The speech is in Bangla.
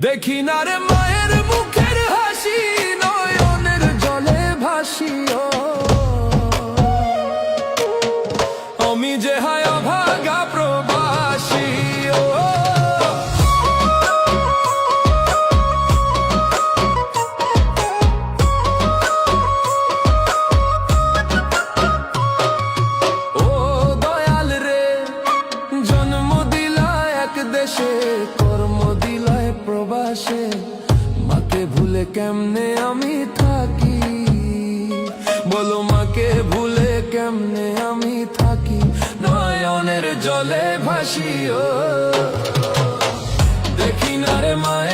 দেখি না রে মায়ের মুখের হাসি, নয়নের জলে ভাসিও। আমি যে হায় অভাগা প্রবাসী। ও দয়াল রে, জন্ম দিলা এক দেশে, কর্ম দিলায় প্রবাসে। মাকে ভুলে কেমনে আমি থাকি, বলো মাকে ভুলে কেমনে আমি থাকি। নয়নের জলে ভাসিও, দেখি না রে মায়ের